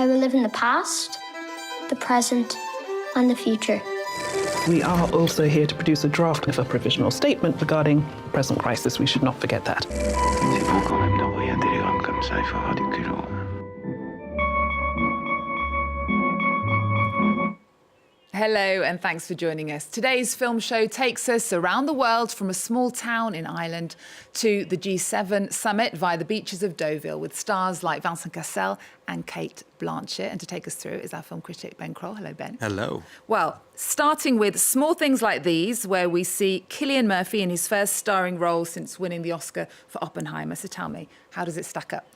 will live in the past, the present, and the future. We are also here to produce a draft of a provisional statement regarding the present crisis. We should not forget that. C'est beau quand même d'envoyer un télégramme comme ça, il faut avoir du culot. Hello and thanks for joining us. Today's film show takes us around the world from a small town in Ireland to the G7 summit via the beaches of Deauville with stars like Vincent Cassel and Cate Blanchett. And to take us through is our film critic, Ben Croll. Hello, Ben. Hello. Well, starting with Small Things Like These, where we see Cillian Murphy in his first starring role since winning the Oscar for Oppenheimer. So tell me, how does it stack up?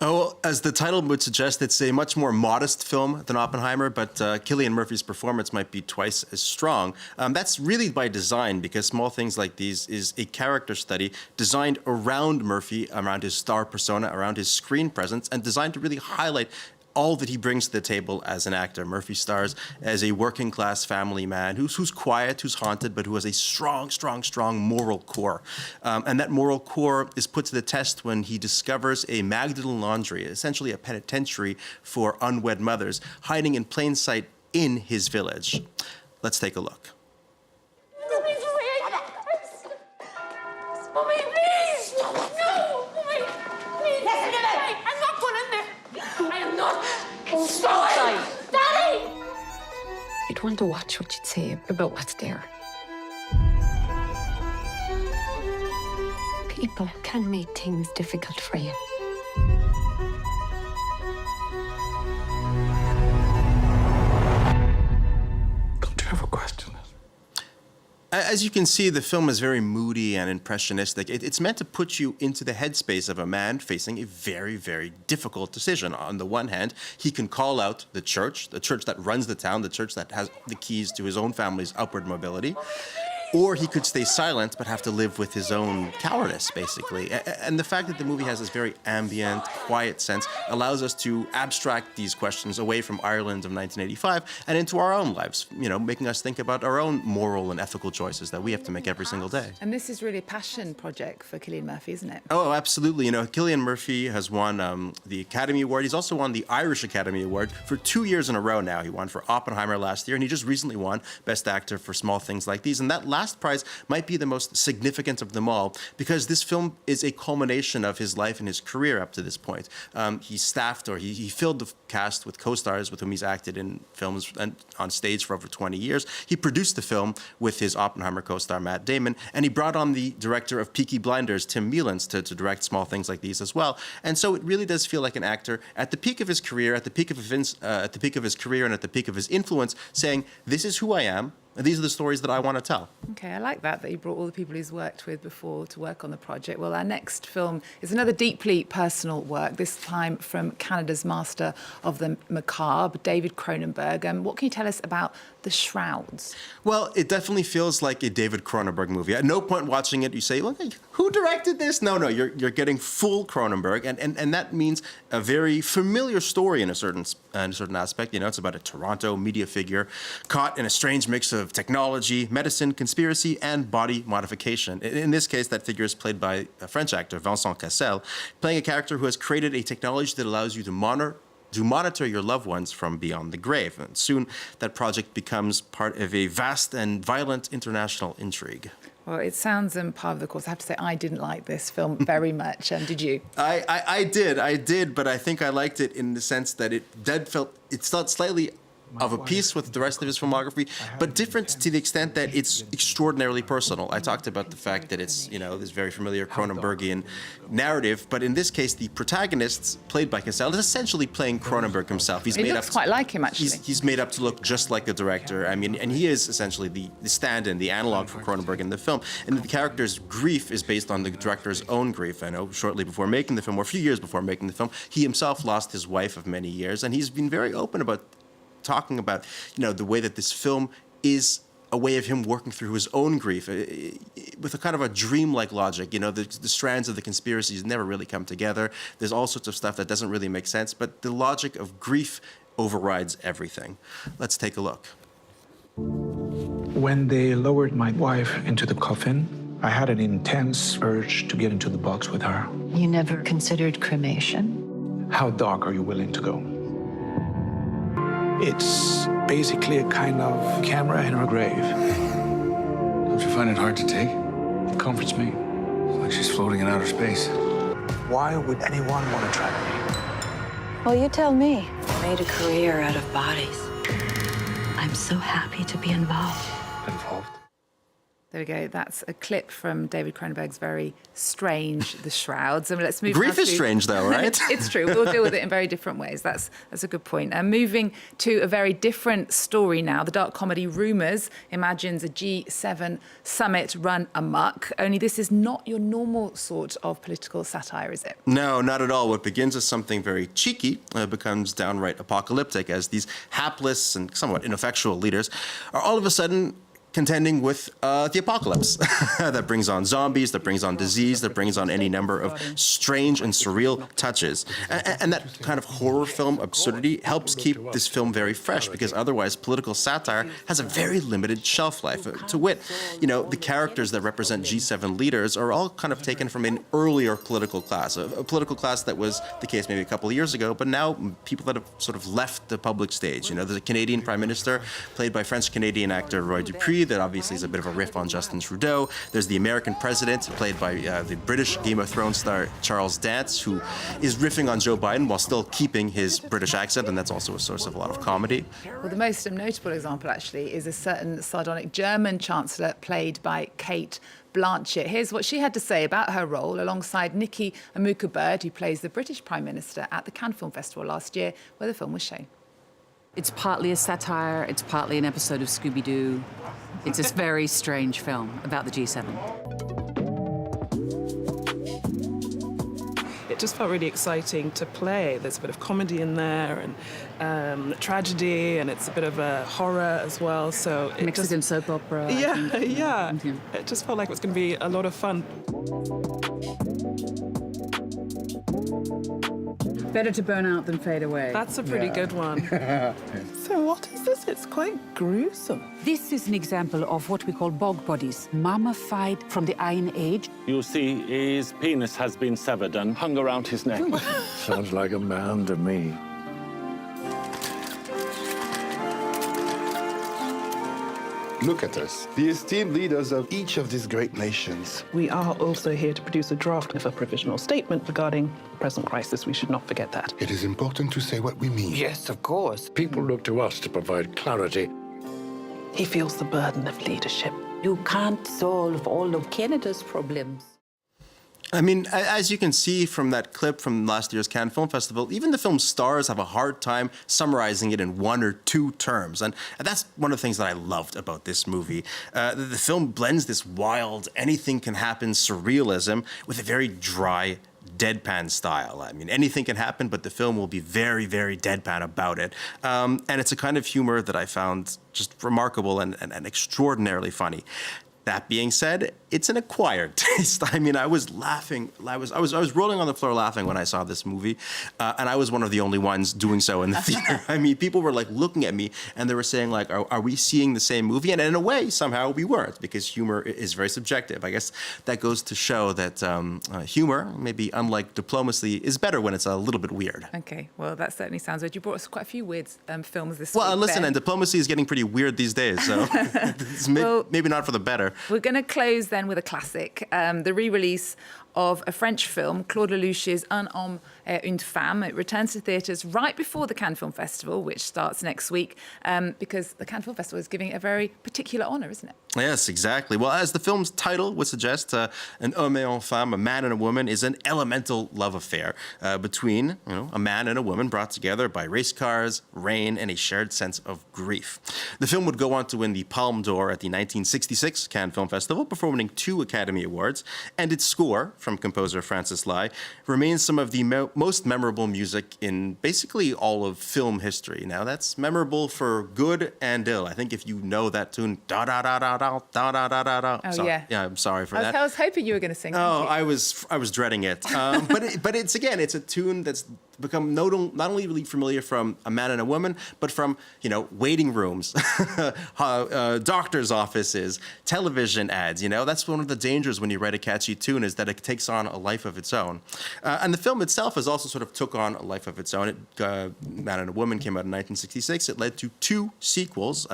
Oh, well, as the title would suggest, it's a much more modest film than Oppenheimer, but Cillian Murphy's performance might be twice as strong. That's really by design, because Small Things Like These is a character study designed around Murphy, around his star persona, around his screen presence, and designed to really highlight all that he brings to the table as an actor. Murphy stars as a working-class family man who's quiet, who's haunted, but who has a strong moral core. And that moral core is put to the test when he discovers a Magdalen laundry, essentially a penitentiary for unwed mothers, hiding in plain sight in his village. Let's take a look. Mommy, please! No! Mommy, please! Listen to me! I'm not going in there! I am not sorry! Daddy! I'd want to watch what you'd say about what's there. People can make things difficult for you. Don't you ever question it? As you can see, the film is very moody and impressionistic. It's meant to put you into the headspace of a man facing a very difficult decision. On the one hand, he can call out the church that runs the town, the church that has the keys to his own family's upward mobility. Or he could stay silent but have to live with his own cowardice, basically. And the fact that the movie has this very ambient, quiet sense allows us to abstract these questions away from Ireland of 1985 and into our own lives, you know, making us think about our own moral and ethical choices that we have to make every single day. And this is really a passion project for Cillian Murphy, isn't it? Oh, absolutely. You know, Cillian Murphy has won the Academy Award. He's also won the Irish Academy Award for 2 years in a row now. He won for Oppenheimer last year, and he just recently won Best Actor for Small Things Like These. And that last prize might be the most significant of them all, because this film is a culmination of his life and his career up to this point. He staffed, or he filled the cast with co-stars with whom he's acted in films and on stage for over 20 years. He produced the film with his Oppenheimer co-star Matt Damon, and he brought on the director of Peaky Blinders, Tim Mealance, to direct Small Things Like These as well. And so it really does feel like an actor at the peak of his career, at the peak of his career, and at the peak of his influence, saying, "This is who I am. And these are the stories that I want to tell." Okay, I like that he brought all the people he's worked with before to work on the project. Well, our next film is another deeply personal work, this time from Canada's master of the macabre, David Cronenberg. What can you tell us about The Shrouds? Well, it definitely feels like a David Cronenberg movie. At no point watching it, you say, well, who directed this? No, you're getting full Cronenberg, and that means a very familiar story in a certain aspect. You know, it's about a Toronto media figure caught in a strange mix of technology, medicine, conspiracy, and body modification. In this case, that figure is played by a French actor, Vincent Cassel, playing a character who has created a technology that allows you to monitor your loved ones from beyond the grave. And soon, that project becomes part of a vast and violent international intrigue. Well, it sounds part of the course. I have to say, I didn't like this film very much. Did you? I did, but I think I liked it in the sense that it felt slightly of a piece with the rest of his filmography, but different to the extent that it's extraordinarily personal. I talked about the fact that it's, you know, this very familiar Cronenbergian narrative, but in this case, the protagonist, played by Cassel, is essentially playing Cronenberg himself. He looks quite like him, actually. He's made up to look just like the director. I mean, and he is essentially the stand-in, the analog for Cronenberg in the film. And the character's grief is based on the director's own grief. I know shortly before making the film, or a few years before making the film, he himself lost his wife of many years, and he's been very open about talking about, you know, the way that this film is a way of him working through his own grief with a kind of a dreamlike logic. You know, the strands of the conspiracies never really come together. There's all sorts of stuff that doesn't really make sense, but the logic of grief overrides everything. Let's take a look. When they lowered my wife into the coffin, I had an intense urge to get into the box with her. You never considered cremation? How dark are you willing to go? It's basically a kind of camera in her grave. Don't you find it hard to take? It comforts me. It's like she's floating in outer space. Why would anyone want to trap me? Well, you tell me. Made a career out of bodies. I'm so happy to be involved. Involved? There we go. That's a clip from David Cronenberg's very strange The Shrouds. And let's move Grief now is strange, though, right? It's true. We'll deal with it in very different ways. That's a good point. And moving to a very different story now, the dark comedy Rumours imagines a G7 summit run amok. Only this is not your normal sort of political satire, is it? No, not at all. What begins as something very cheeky becomes downright apocalyptic as these hapless and somewhat ineffectual leaders are all of a sudden contending with the apocalypse that brings on zombies, that brings on disease, that brings on any number of strange and surreal touches. And that kind of horror film absurdity helps keep this film very fresh because otherwise political satire has a very limited shelf life. To wit, you know, the characters that represent G7 leaders are all kind of taken from an earlier political class, a political class that was the case maybe a couple of years ago, but now people that have sort of left the public stage. You know, there's a Canadian Prime Minister played by French-Canadian actor Roy Dupuis, that obviously is a bit of a riff on Justin Trudeau. There's the American president, played by the British Game of Thrones star Charles Dance, who is riffing on Joe Biden while still keeping his British accent, and that's also a source of a lot of comedy. Well, the most notable example, actually, is a certain sardonic German chancellor played by Cate Blanchett. Here's what she had to say about her role alongside Nicky Amuka-Bird, who plays the British Prime Minister at the Cannes Film Festival last year, where the film was shown. It's partly a satire, it's partly an episode of Scooby-Doo. It's this very strange film about the G7. It just felt really exciting to play. There's a bit of comedy in there and tragedy, and it's a bit of a horror as well. So it Mexican soap opera. Yeah. It just felt like it was going to be a lot of fun. Better to burn out than fade away. That's a pretty good one. So what is this? It's quite gruesome. This is an example of what we call bog bodies, mummified from the Iron Age. You see, his penis has been severed and hung around his neck. Sounds like a man to me. Look at us, the esteemed leaders of each of these great nations. We are also here to produce a draft of a provisional statement regarding the present crisis. We should not forget that. It is important to say what we mean. Yes, of course. People look to us to provide clarity. He feels the burden of leadership. You can't solve all of Canada's problems. I mean, as you can see from that clip from last year's Cannes Film Festival, even the film's stars have a hard time summarizing it in one or two terms. And that's one of the things that I loved about this movie. The film blends this wild, anything-can-happen surrealism with a very dry, deadpan style. I mean, anything can happen, but the film will be very, very deadpan about it. And it's a kind of humor that I found just remarkable and extraordinarily funny. That being said, it's an acquired taste. I mean, I was laughing. I was rolling on the floor laughing when I saw this movie, and I was one of the only ones doing so in the theater. I mean, people were like looking at me, and they were saying like, "Are we seeing the same movie?" And in a way, somehow we weren't, because humor is very subjective. I guess that goes to show that humor, maybe unlike diplomacy, is better when it's a little bit weird. Okay, well, that certainly sounds weird. You brought us quite a few weird films this week. Well, listen, Ben. and diplomacy is getting pretty weird these days, so it's maybe not for the better. We're going to close then with a classic, the re-release of a French film, Claude Lelouch's Un homme et une femme. It returns to theatres right before the Cannes Film Festival, which starts next week, because the Cannes Film Festival is giving it a very particular honour, isn't it? Yes, exactly. Well, as the film's title would suggest, an homme et une femme, a man and a woman, is an elemental love affair between a man and a woman brought together by race cars, rain, and a shared sense of grief. The film would go on to win the Palme d'Or at the 1966 Cannes Film Festival, before winning 2 Academy Awards, and its score, from composer Francis Lai, remains some of the most memorable music in basically all of film history. Now, that's memorable for good and ill. I think if you know that tune, da da da da da da da da da da. Oh, yeah. Yeah, I'm sorry for that. I was hoping you were going to sing. Oh, I was dreading it. But it's a tune that's become not only really familiar from A Man and a Woman, but from, waiting rooms, doctor's offices, television ads, That's one of the dangers when you write a catchy tune, is that it takes on a life of its own. And the film itself has also sort of took on a life of its own. Man and a Woman came out in 1966. It led to 2 sequels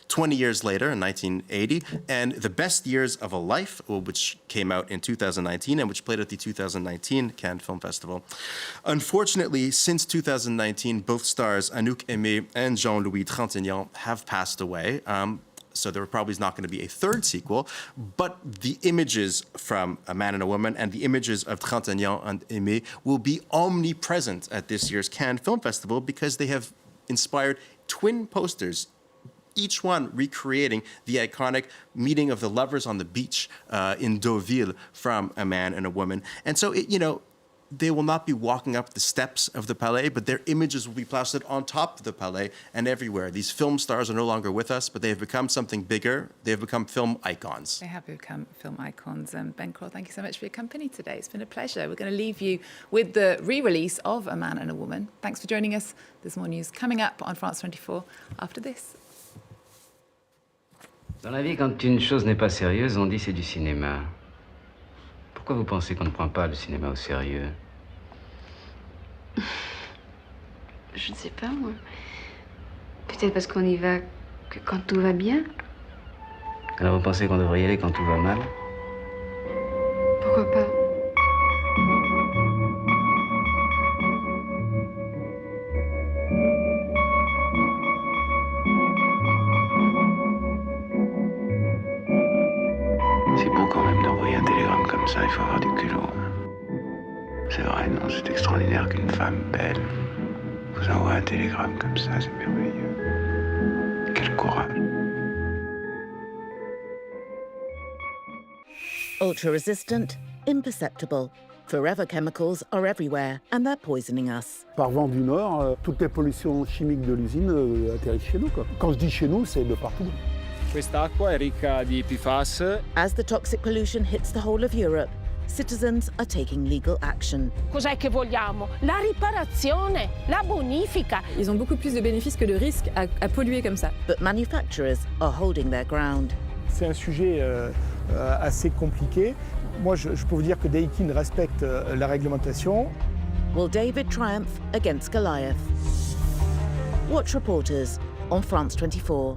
20 years later in 1980, and The Best Years of a Life, which came out in 2019 and which played at the 2019 Cannes Film Festival. Unfortunately, since 2019, both stars Anouk Aimée and Jean-Louis Trintignant have passed away. So there probably is not going to be a 3rd sequel, but the images from A Man and a Woman and the images of Trintignant and Aimée will be omnipresent at this year's Cannes Film Festival because they have inspired twin posters, each one recreating the iconic meeting of the lovers on the beach in Deauville from A Man and a Woman. And so, they will not be walking up the steps of the Palais, but their images will be plastered on top of the Palais and everywhere. These film stars are no longer with us, but they have become something bigger. They have become film icons. They have become film icons. Ben Croll, thank you so much for your company today. It's been a pleasure. We're going to leave you with the re-release of A Man and a Woman. Thanks for joining us. There's more news coming up on France 24 after this. Dans la vie, quand une chose n'est pas sérieuse, on dit c'est du cinéma. Pourquoi vous pensez qu'on ne prend pas le cinéma au sérieux? Je ne sais pas, moi. Peut-être parce qu'on y va que quand tout va bien. Alors vous pensez qu'on devrait y aller quand tout va mal? Pourquoi pas? C'est beau quand même d'envoyer un télégramme comme ça, il faut avoir du culot. C'est vrai, non, c'est extraordinaire qu'une femme belle vous envoie un télégramme comme ça, c'est merveilleux. Quel courage. Ultra-resistant, imperceptible. Forever chemicals are everywhere, and they're poisoning us. Par vent du Nord, toutes les pollutions chimiques de l'usine atterrissent chez nous, quoi. Quand je dis chez nous, c'est de partout. Quest'acqua è ricca di PFAS. As the toxic pollution hits the whole of Europe, citizens are taking legal action. Cos'è che vogliamo? La riparazione, la bonifica. Ils ont beaucoup plus de bénéfices que de risques à polluer comme ça. But manufacturers are holding their ground. C'est un sujet assez compliqué. Moi, je peux vous dire que Daikin respecte la réglementation. Will David triumph against Goliath? Watch Reporters on France 24.